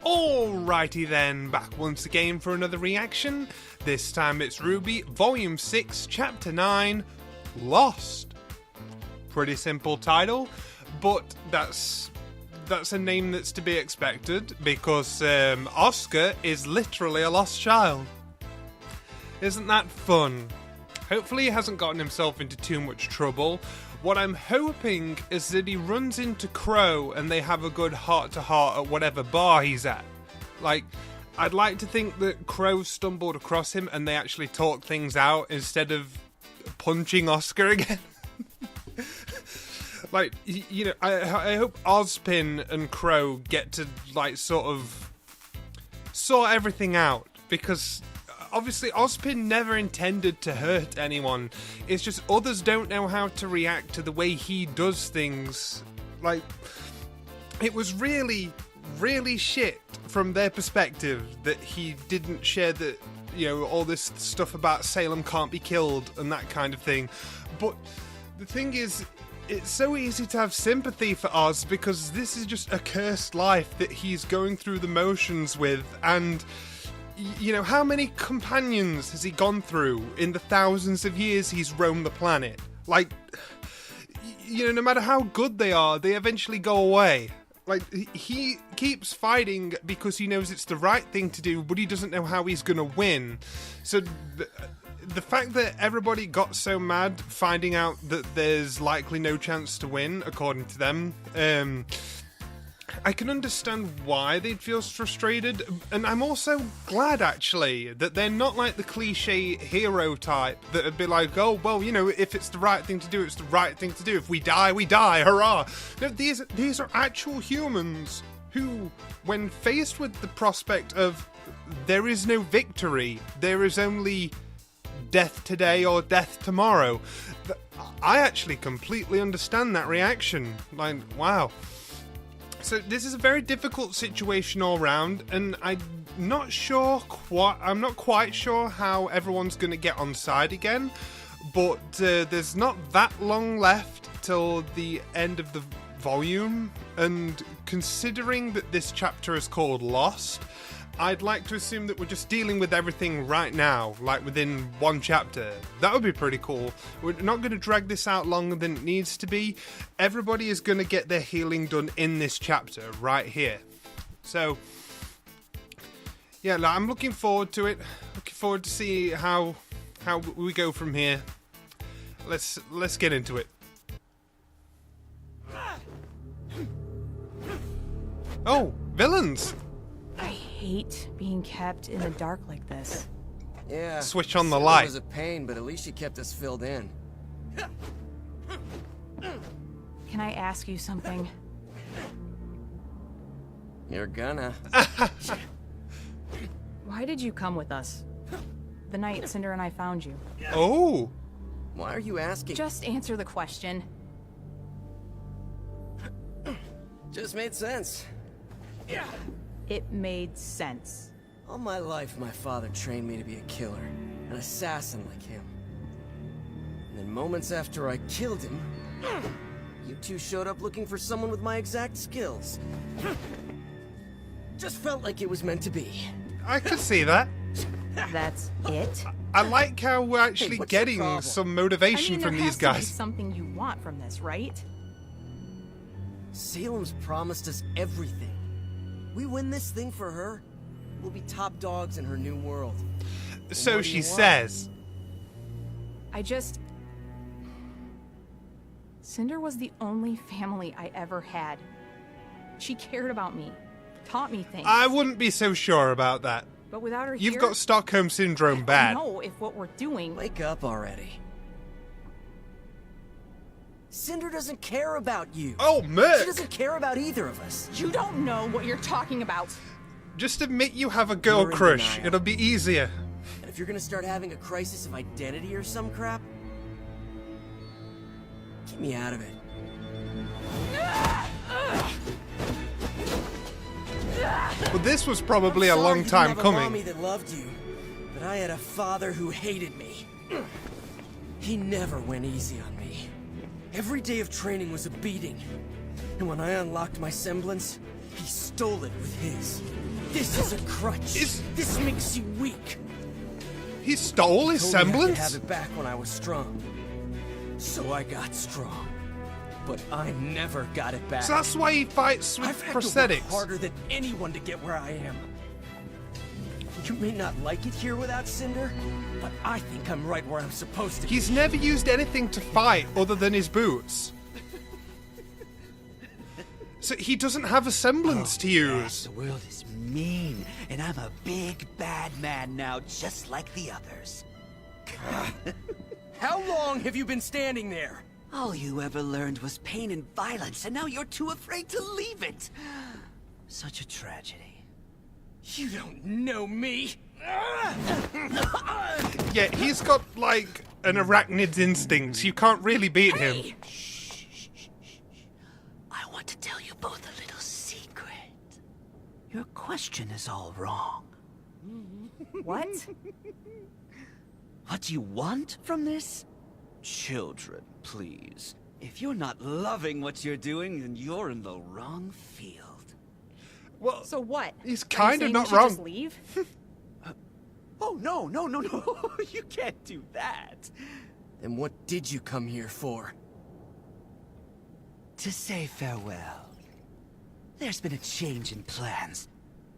Alrighty then, back once again for another reaction. This time it's RWBY, Volume 6, Chapter 9, Lost. Pretty simple title, but that's a name that's to be expected, because Oscar is literally a lost child. Isn't that fun? Hopefully he hasn't gotten himself into too much trouble. What I'm hoping is that he runs into Crow and they have a good heart-to-heart at whatever bar he's at. Like, I'd like to think that Crow stumbled across him and they actually talk things out instead of punching Oscar again. Like, you know, I hope Ozpin and Crow get to, like, sort of sort everything out, because obviously Ozpin never intended to hurt anyone. It's just others don't know how to react to the way he does things. Like, it was really, really shit from their perspective that he didn't share the, you know, all this stuff about Salem can't be killed and that kind of thing. But the thing is, it's so easy to have sympathy for Oz because this is just a cursed life that he's going through the motions with, and you know, how many companions has he gone through in the thousands of years he's roamed the planet? Like, you know, no matter how good they are, they eventually go away. Like, he keeps fighting because he knows it's the right thing to do, but he doesn't know how he's gonna win. So the fact that everybody got so mad finding out that there's likely no chance to win, according to them, I can understand why they'd feel frustrated, and I'm also glad, actually, that they're not like the cliche hero type that would be like, oh, well, you know, if it's the right thing to do, it's the right thing to do. If we die, we die, hurrah! No, these are actual humans who, when faced with the prospect of there is no victory, there is only death today or death tomorrow, I actually completely understand that reaction. Like, wow. So this is a very difficult situation all round, and I'm not quite sure how everyone's going to get on side again, but there's not that long left till the end of the volume, and considering that this chapter is called Lost, I'd like to assume that we're just dealing with everything right now, like within one chapter. That would be pretty cool. We're not going to drag this out longer than it needs to be. Everybody is going to get their healing done in this chapter, right here. So, yeah, I'm looking forward to it. Looking forward to see how we go from here. Let's get into it. Oh, villains! I hate being kept in the dark like this. Yeah. Switch on the light. It was a pain, but at least she kept us filled in. Can I ask you something? You're gonna. Why did you come with us? The night Cinder and I found you. Oh! Why are you asking? Just answer the question. Just made sense. It made sense. All my life, my father trained me to be a killer, an assassin like him. And then moments after I killed him, you two showed up looking for someone with my exact skills. Just felt like it was meant to be. I could see that. That's it? I like how we're actually what's your getting problem? some motivation from these there has guys. to be something you want from this, right? Salem's promised us everything. We win this thing for her, we'll be top dogs in her new world. So she says. Cinder was the only family I ever had. She cared about me, taught me things. I wouldn't be so sure about that. But without her You've here, got Stockholm Syndrome I bad. don't know if what we're doing... Wake up already. Cinder doesn't care about you. Oh, She Merc! doesn't care about either of us. You don't know what you're talking about. Just admit you have a girl You're in crush. denial. It'll be easier. And if you're gonna start having a crisis of identity or some crap, get me out of it. Well, this was probably a I'm sorry long you time didn't have a mommy coming. that loved you, but I had a father who hated me. He never went easy on me. Every day of training was a beating. And when I unlocked my semblance, He stole it with his. This is a crutch. This makes you weak. He stole his semblance? I had to have it back when I was strong. So I got strong. But I never got it back. So that's why he fights with I've had prosthetics. to work harder than anyone to get where I am. You may not like it here without Cinder, but I think I'm right where I'm supposed to be. He's never used anything to fight other than his boots. So he doesn't have a semblance to use. The world is mean, and I'm a big bad man now, just like the others. How long have you been standing there? All you ever learned was pain and violence, and now you're too afraid to leave it. Such a tragedy. You don't know me. Yeah, he's got, like, an arachnid's instincts. You can't really beat him. I want to tell you both a little secret. Your question is all wrong. What? What do you want from this? Children, please. If you're not loving what you're doing, then you're in the wrong field. Well, So what? he's Are you kind of saying not we should wrong. Just leave? Oh, no. You can't do that. Then what did you come here for? To say farewell. There's been a change in plans.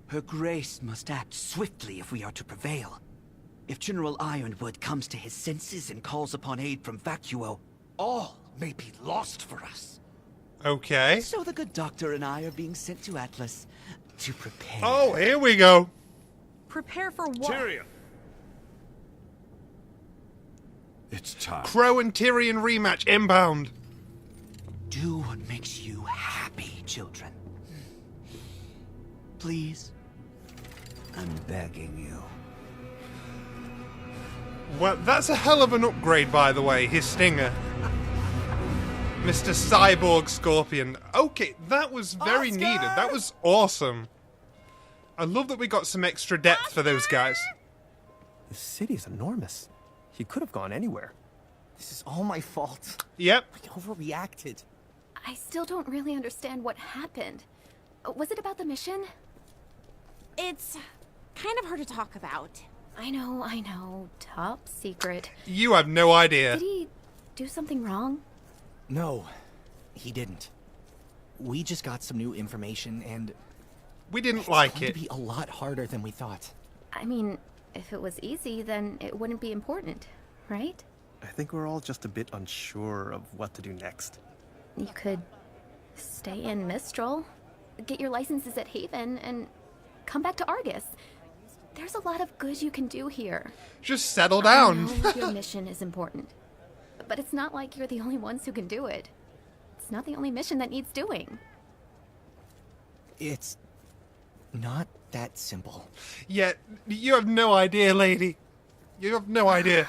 Her Grace must act swiftly if we are to prevail. If General Ironwood comes to his senses and calls upon aid from Vacuo, all may be lost for us. Okay. So the good doctor and I are being sent to Atlas to prepare. Oh, here we go. Prepare for what? Tyrion. It's time. Crow and Tyrion rematch inbound. Do what makes you happy, children. Please. I'm begging you. Well, that's a hell of an upgrade, by the way, his stinger. Mr. Cyborg Scorpion. Okay, that was very needed. That was awesome. I love that we got some extra depth for those guys. The city's enormous. He could have gone anywhere. This is all my fault. Yep. I overreacted. I still don't really understand what happened. Was it about the mission? It's kind of hard to talk about. I know. Top secret. You have no idea. Did he do something wrong? No, he didn't. We just got some new information, and We didn't it's like going it. to be a lot harder than we thought. I mean, if it was easy, then it wouldn't be important, right? I think we're all just a bit unsure of what to do next. You could stay in Mistral, get your licenses at Haven, and come back to Argus. There's a lot of good you can do here. Just settle I down. know your mission is important, but it's not like you're the only ones who can do it. It's not the only mission that needs doing. It's not that simple. Yeah, you have no idea, lady. You have no idea.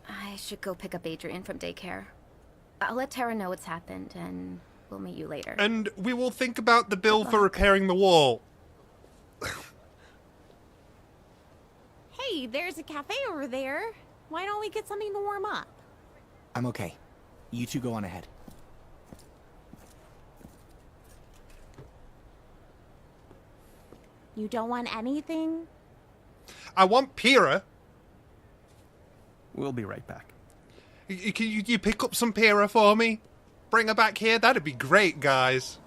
I should go pick up Adrian from daycare. I'll let Tara know what's happened, and we'll meet you later. And we will think about the bill for repairing the wall. Hey, there's a cafe over there. Why don't we get something to warm up? I'm okay. You two go on ahead. You don't want anything? I want Pyrrha. We'll be right back. Can you pick up some Pyrrha for me? Bring her back here? That'd be great, guys.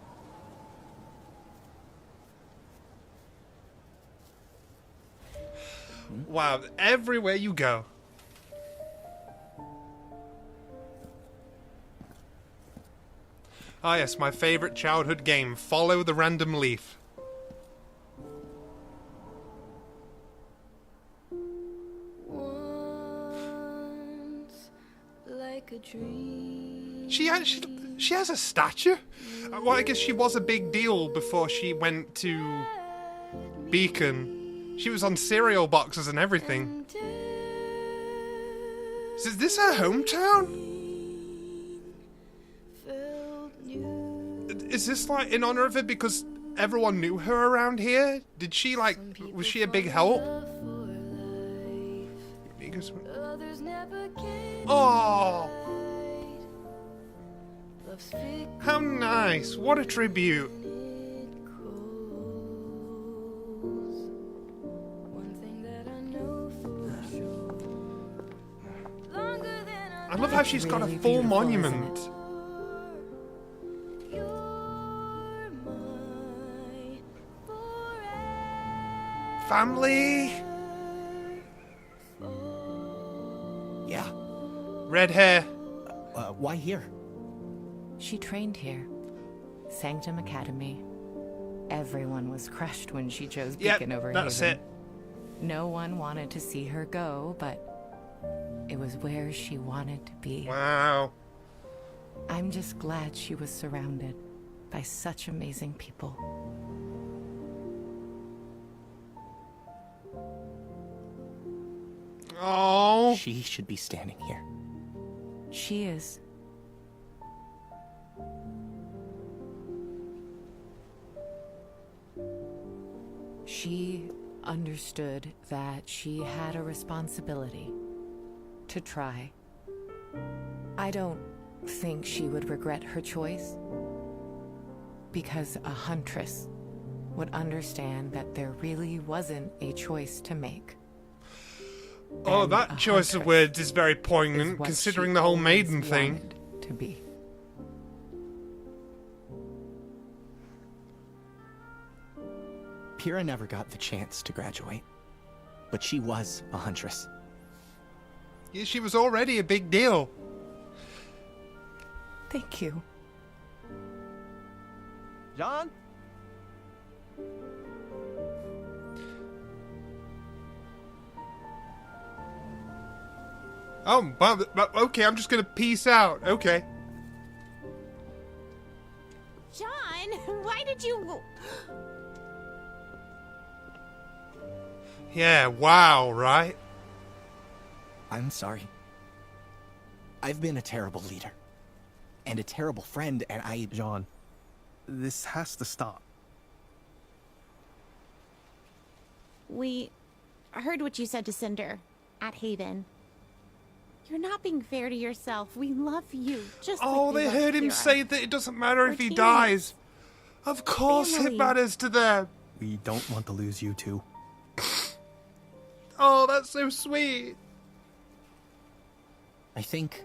Wow, everywhere you go. Ah yes, my favourite childhood game, Follow the Random Leaf. She has a statue? Well, I guess she was a big deal before she went to Beacon. She was on cereal boxes and everything. Is this her hometown? Is this like in honor of her because everyone knew her around here? Did she like, was she a big help? Oh! How nice! What a tribute! love how she's got a full monument. Family. Yeah. Red hair. Why here? She trained here. Sanctum Academy. Everyone was crushed when she chose Beacon over that's Haven. it. No one wanted to see her go, but it was where she wanted to be. Wow. I'm just glad she was surrounded by such amazing people. Oh. She should be standing here. She is. She understood that she had a responsibility to try. I don't think she would regret her choice, because a huntress would understand that there really wasn't a choice to make. Oh, And that a choice of huntress words is very is poignant, what considering she the whole always maiden thing. wanted to be. Pyrrha never got the chance to graduate, but she was a huntress. Yeah, she was already a big deal. Thank you. John? Oh, well, okay, I'm just gonna peace out. Okay. John, why did you... Yeah, wow, right? I'm sorry. I've been a terrible leader. And a terrible friend, and John, this has to stop. We heard what you said to Cinder at Haven. You're not being fair to yourself. We love you. Just Oh, like we they love heard him Pyrrha. say that it doesn't matter We're if he teammates. dies. Of course Family. it matters to them. We don't want to lose you two. Oh, that's so sweet. I think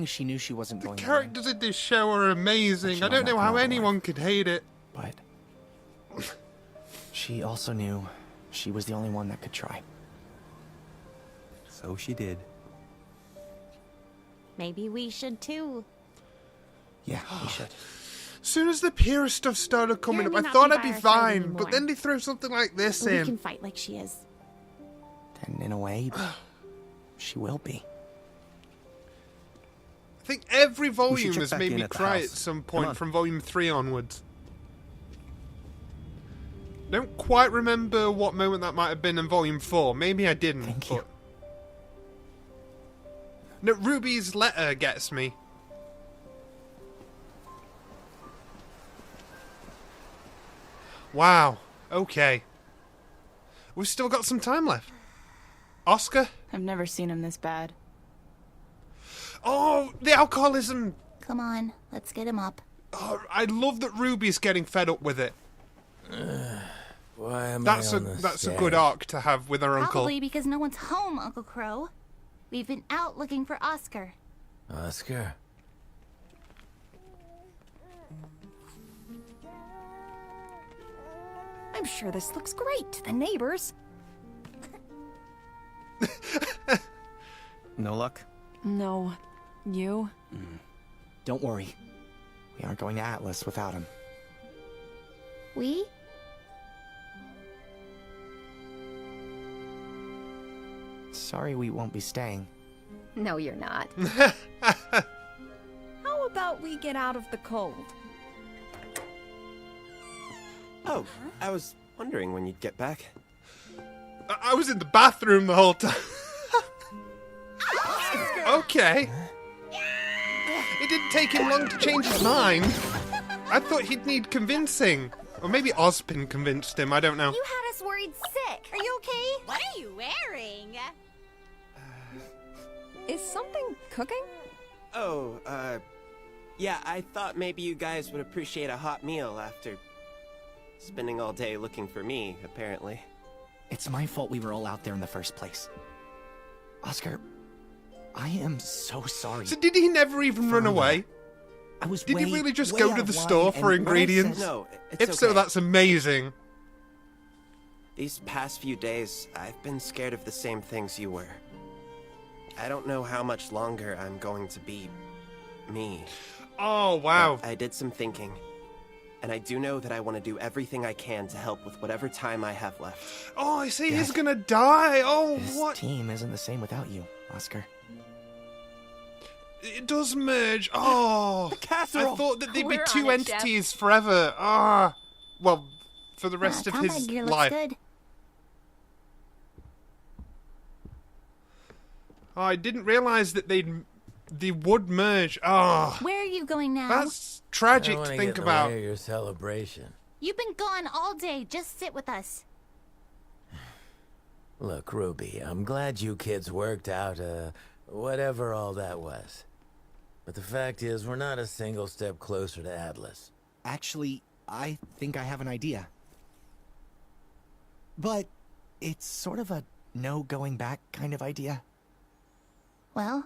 she knew she wasn't The going characters in this show are amazing. She I don't might know not how come out anyone could hate it. but she also knew she was the only one that could try. So she did. Maybe we should too. Yeah, we should. As soon as the Pyrrha stuff started coming Pyrrha up, may I not thought be I'd by be our side fine, anymore. but then they throw something like this But we in. can fight like she is. And in a way, she will be. I think every We should volume check has back made in me at the cry at house. some Come on. point from volume 3 onwards. Don't quite remember what moment that might have been in volume 4. Maybe I didn't. Thank but... you. No, Ruby's letter gets me. Wow. Okay. We've still got some time left. Oscar? I've never seen him this bad. Oh, the alcoholism. Come on, let's get him up. Oh, I love that Ruby's getting fed up with it. Why am That's I a on the that's a stairs? good arc to have with her uncle. Probably because no one's home, Uncle Crow. We've been out looking for Oscar. Oscar? I'm sure this looks great to the neighbors. No luck? No. You? Don't worry. We aren't going to Atlas without him. We? Sorry we won't be staying. No, you're not. How about we get out of the cold? Oh, I was wondering when you'd get back. I was in the bathroom the whole time. Okay. It didn't take him long to change his mind. I thought he'd need convincing. Or maybe Ozpin convinced him, I don't know. You had us worried sick. Are you okay? What are you wearing? Is something cooking? Oh, yeah, I thought maybe you guys would appreciate a hot meal after spending all day looking for me, apparently. It's my fault we were all out there in the first place. Oscar, I am so sorry. So did he never even run away? Did he really just go to the store for ingredients? No, it's If so, okay. that's amazing. These past few days, I've been scared of the same things you were. I don't know how much longer I'm going to be me. Oh, wow. But I did some thinking. And I do know that I want to do everything I can to help with whatever time I have left. Oh, I see he's gonna die. Oh, This what? team isn't the same without you, Oscar. It does merge. Oh, casserole. I thought that they'd be We're two on it, Chef. entities forever. Ah, well, for the rest of combat his gear looks life. good. Oh, I didn't realize that they would merge. Ah, Where are you going now? that's tragic I to wanna think get in the about. way of your celebration. You've been gone all day. Just sit with us. Look, Ruby, I'm glad you kids worked out, whatever all that was. But the fact is, we're not a single step closer to Atlas. Actually, I think I have an idea. But it's sort of a no going back kind of idea. Well,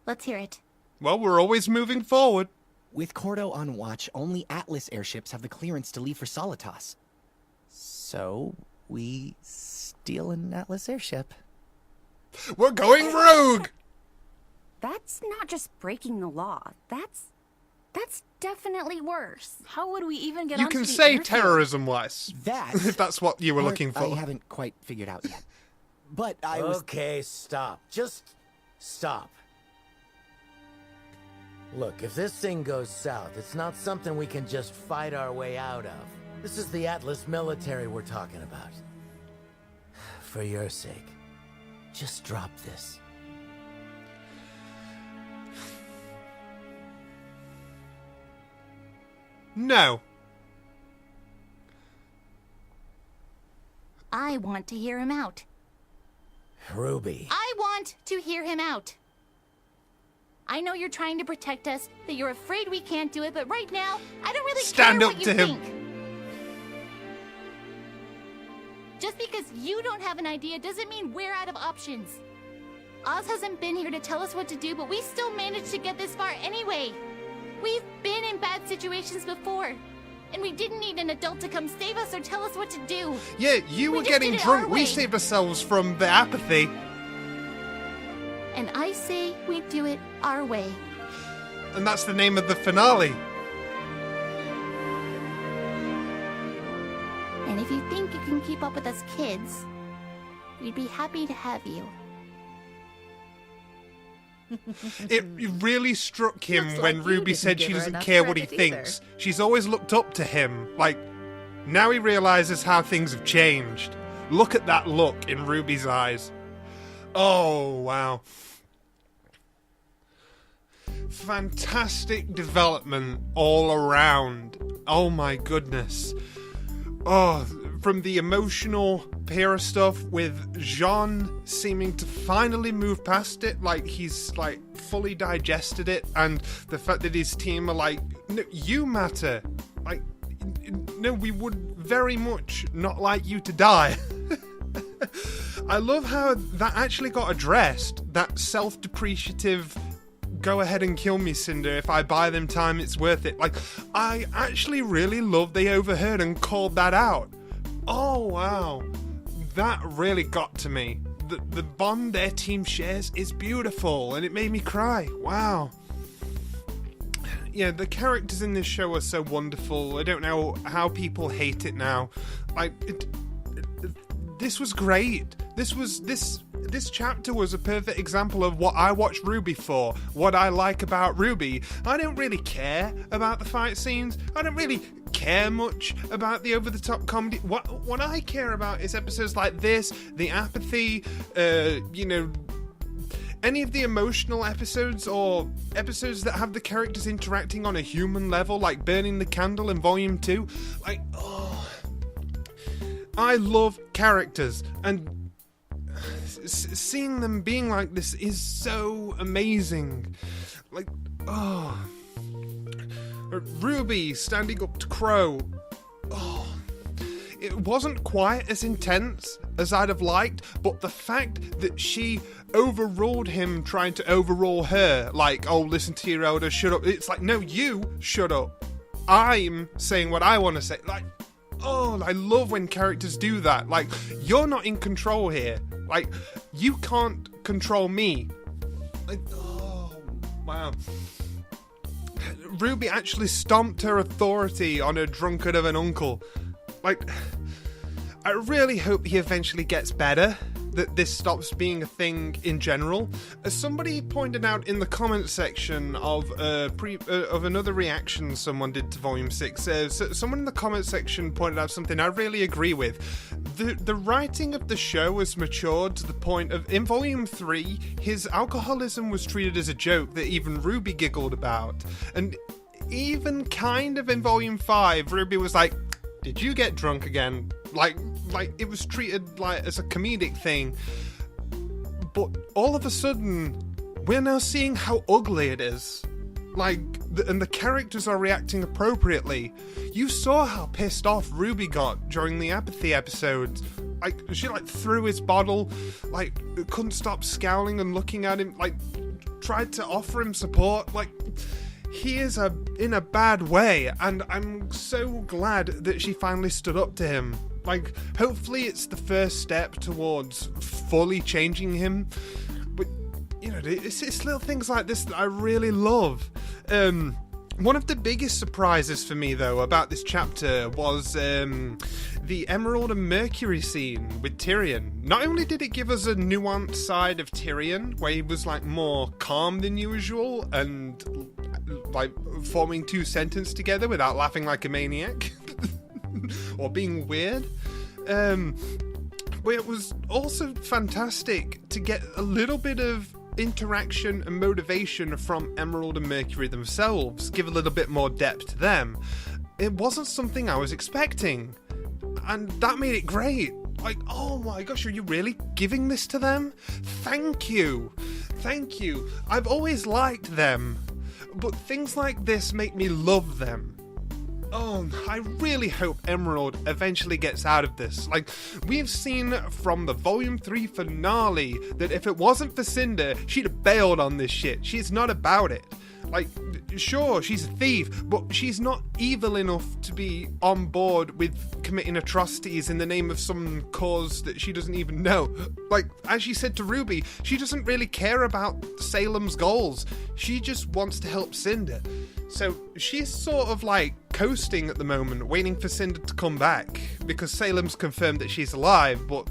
let's hear it. Well, we're always moving forward. With Cordo on watch, only Atlas airships have the clearance to leave for Solitas. So, we steal an Atlas airship. We're going rogue. That's not just breaking the law. That's definitely worse. How would we even get You onto can the say airfield? terrorism less. That if that's what you were part looking for. I haven't quite figured out yet. But I was... Okay, stop. Just stop. Look, if this thing goes south, it's not something we can just fight our way out of. This is the Atlas military we're talking about. For your sake, just drop this. No. I want to hear him out. Ruby. I want to hear him out. I know you're trying to protect us, that you're afraid we can't do it, but right now, I don't really Stand care up what to you him. think. Just because you don't have an idea doesn't mean we're out of options. Oz hasn't been here to tell us what to do, but we still managed to get this far anyway. We've been in bad situations before, and we didn't need an adult to come save us or tell us what to do. Yeah, you We were just getting did it drunk. our We way. saved ourselves from the apathy. And I say we do it our way. And that's the name of the finale. And if you think you can keep up with us kids, we'd be happy to have you. It really struck him Looks when like you Ruby didn't said give she her doesn't enough care what he credit either. thinks. She's always looked up to him. Like, now he realizes how things have changed. Look at that look in Ruby's eyes. Oh, wow. Fantastic development all around. Oh my goodness. Oh, from the emotional Pyrrha stuff with Jean seeming to finally move past it, like he's like fully digested it, and the fact that his team are like, no, you matter. Like, no, we would very much not like you to die. I love how that actually got addressed, that self-depreciative go ahead and kill me, Cinder. If I buy them time, it's worth it. Like, I actually really love they overheard and called that out. Oh, wow. That really got to me. The bond their team shares is beautiful, and it made me cry. Wow. Yeah, the characters in this show are so wonderful. I don't know how people hate it now. Like, this was great. This chapter was a perfect example of what I watch RWBY for, what I like about RWBY. I don't really care about the fight scenes. I don't really care much about the over-the-top comedy. What I care about is episodes like this, the apathy, any of the emotional episodes or episodes that have the characters interacting on a human level, like Burning the Candle in Volume 2. Like, oh, I love characters, and seeing them being like this is so amazing. Like, oh, Ruby standing up to Crow. Oh, it wasn't quite as intense as I'd have liked, but the fact that she overruled him trying to overrule her, like, oh, listen to your elder, shut up. It's like, no, you shut up. I'm saying what I want to say. Like, oh, I love when characters do that. Like, you're not in control here. Like, you can't control me. Like, oh, wow. RWBY actually stomped her authority on her drunkard of an uncle. Like, I really hope he eventually gets better, that this stops being a thing in general. As somebody pointed out in the comment section of another reaction someone did to Volume 6, someone in the comment section pointed out something I really agree with. The writing of the show has matured to the point of, in Volume 3, his alcoholism was treated as a joke that even RWBY giggled about. And even kind of in Volume 5, RWBY was like, did you get drunk again? Like it was treated like as a comedic thing. But all of a sudden, we're now seeing how ugly it is. Like, and the characters are reacting appropriately. You saw how pissed off RWBY got during the apathy episodes. Like, she threw his bottle, couldn't stop scowling and looking at him, tried to offer him support. Like, he is in a bad way, and I'm so glad that she finally stood up to him. Like, hopefully it's the first step towards fully changing him. But, you know, it's little things like this that I really love. One of the biggest surprises for me, though, about this chapter was the Emerald and Mercury scene with Tyrion. Not only did it give us a nuanced side of Tyrion, where he was, more calm than usual, and, forming two sentences together without laughing like a maniac, or being weird, but it was also fantastic to get a little bit of interaction and motivation from Emerald and Mercury themselves, give a little bit more depth to them. It wasn't something I was expecting, and that made it great. Like, oh my gosh, are you really giving this to them? Thank you. I've always liked them, but things like this make me love them. Oh, I really hope Emerald eventually gets out of this. Like, we've seen from the Volume 3 finale that if it wasn't for Cinder, she'd have bailed on this shit. She's not about it. Like, sure, she's a thief, but she's not evil enough to be on board with committing atrocities in the name of some cause that she doesn't even know. Like, as she said to RWBY, she doesn't really care about Salem's goals. She just wants to help Cinder. So she's sort of coasting at the moment, waiting for Cinder to come back, because Salem's confirmed that she's alive, but,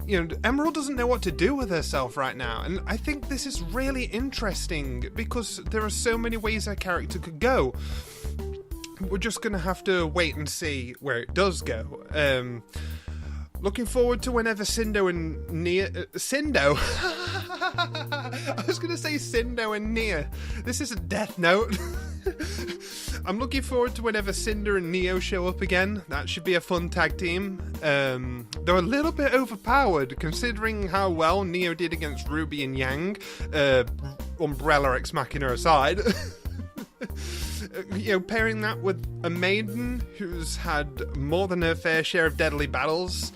you know, Emerald doesn't know what to do with herself right now, and I think this is really interesting, because there are so many ways her character could go. We're just going to have to wait and see where it does go. Looking forward to whenever Cindo and Nia... Cindo? I was going to say Cindo and Nia. This is a Death Note. I'm looking forward to whenever Cinder and Neo show up again. That should be a fun tag team. They're a little bit overpowered, considering how well Neo did against RWBY and Yang. Umbrella Ex Machina aside. You know, pairing that with a maiden who's had more than her fair share of deadly battles,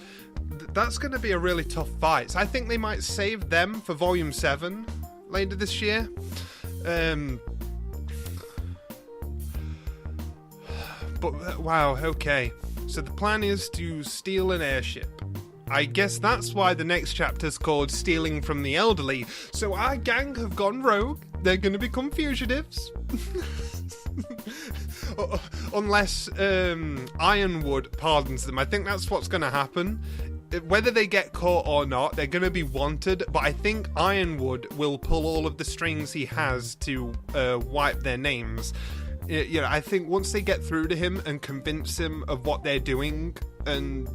that's going to be a really tough fight. So I think they might save them for Volume 7 later this year. But, wow, okay. So the plan is to steal an airship. I guess that's why the next chapter's called Stealing from the Elderly. So our gang have gone rogue. They're going to become fugitives. Unless Ironwood pardons them. I think that's what's going to happen. Whether they get caught or not, they're going to be wanted, but I think Ironwood will pull all of the strings he has to wipe their names. You know, I think once they get through to him and convince him of what they're doing and,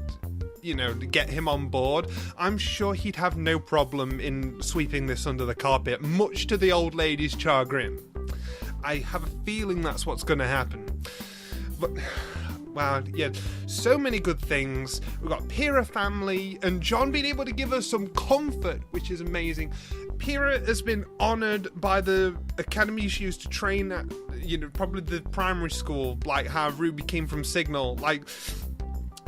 you know, get him on board, I'm sure he'd have no problem in sweeping this under the carpet, much to the old lady's chagrin. I have a feeling that's what's going to happen. But, wow, yeah, so many good things. We've got Pyrrha family and John being able to give us some comfort, which is amazing. Pyrrha has been honoured by the academy she used to train at, you know, probably the primary school, like how RWBY came from Signal. Like,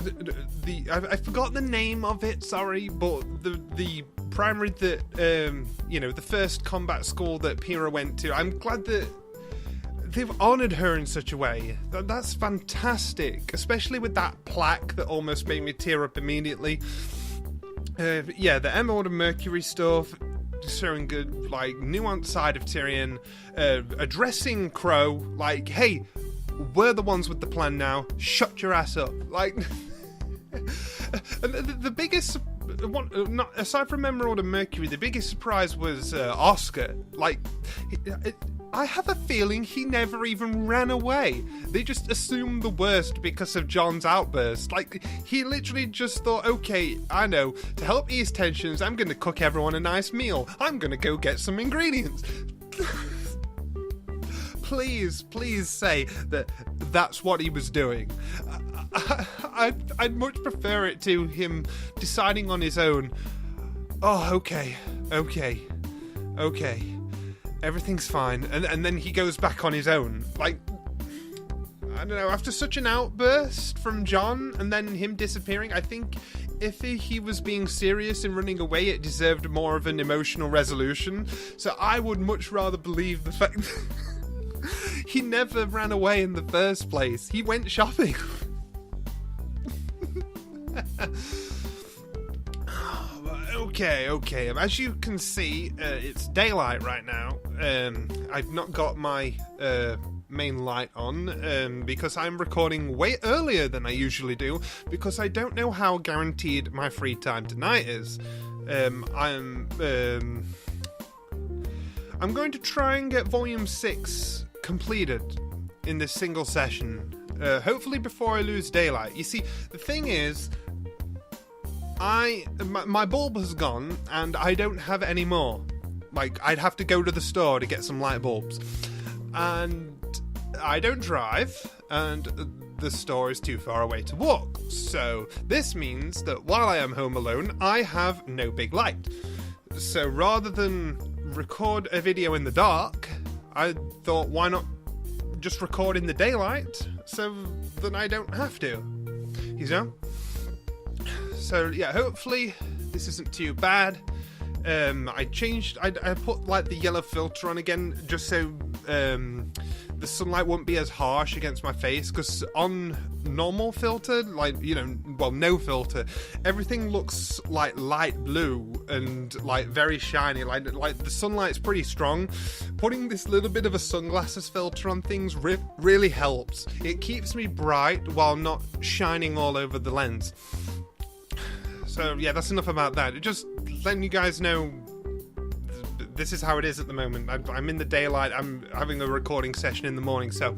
I forgot the name of it, sorry, but the primary that the first combat school that Pyrrha went to, I'm glad that they've honoured her in such a way. That's fantastic, especially with that plaque that almost made me tear up immediately. The Emerald and Mercury stuff, showing good, like, nuanced side of Tyrion, addressing Crow, like, hey, we're the ones with the plan now, shut your ass up. Like, the biggest one, not aside from Emerald and Mercury, the biggest surprise was Oscar. Like, I have a feeling he never even ran away. They just assumed the worst because of John's outburst. Like, he literally just thought, okay, I know, to help ease tensions, I'm gonna cook everyone a nice meal. I'm gonna go get some ingredients. Please say that that's what he was doing. I'd much prefer it to him deciding on his own. Oh, okay. Everything's fine. And then he goes back on his own. Like, I don't know, after such an outburst from John and then him disappearing, I think if he was being serious and running away, it deserved more of an emotional resolution. So I would much rather believe the fact that he never ran away in the first place. He went shopping. Okay. As you can see, it's daylight right now. I've not got my main light on because I'm recording way earlier than I usually do because I don't know how guaranteed my free time tonight is. I'm going to try and get Volume 6 completed in this single session, hopefully before I lose daylight. You see, the thing is, my bulb has gone and I don't have any more. Like, I'd have to go to the store to get some light bulbs, and I don't drive, and the store is too far away to walk. So this means that while I am home alone, I have no big light. So rather than record a video in the dark, I thought, why not just record in the daylight so that I don't have to, you know? So yeah, hopefully this isn't too bad. I put like the yellow filter on again just so the sunlight won't be as harsh against my face, because on normal filter, like, no filter, everything looks like light blue and like very shiny, like the sunlight's pretty strong. Putting this little bit of a sunglasses filter on things really helps. It keeps me bright while not shining all over the lens. So yeah, that's enough about that. Just letting you guys know this is how it is at the moment. I'm in the daylight, I'm having a recording session in the morning, so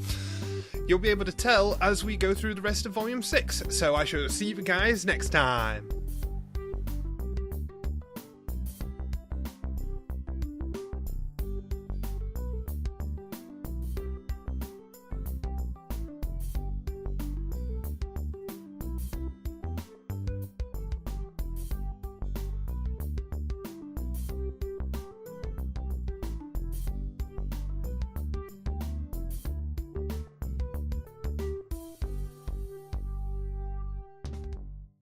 you'll be able to tell as we go through the rest of Volume 6. So I shall see you guys next time.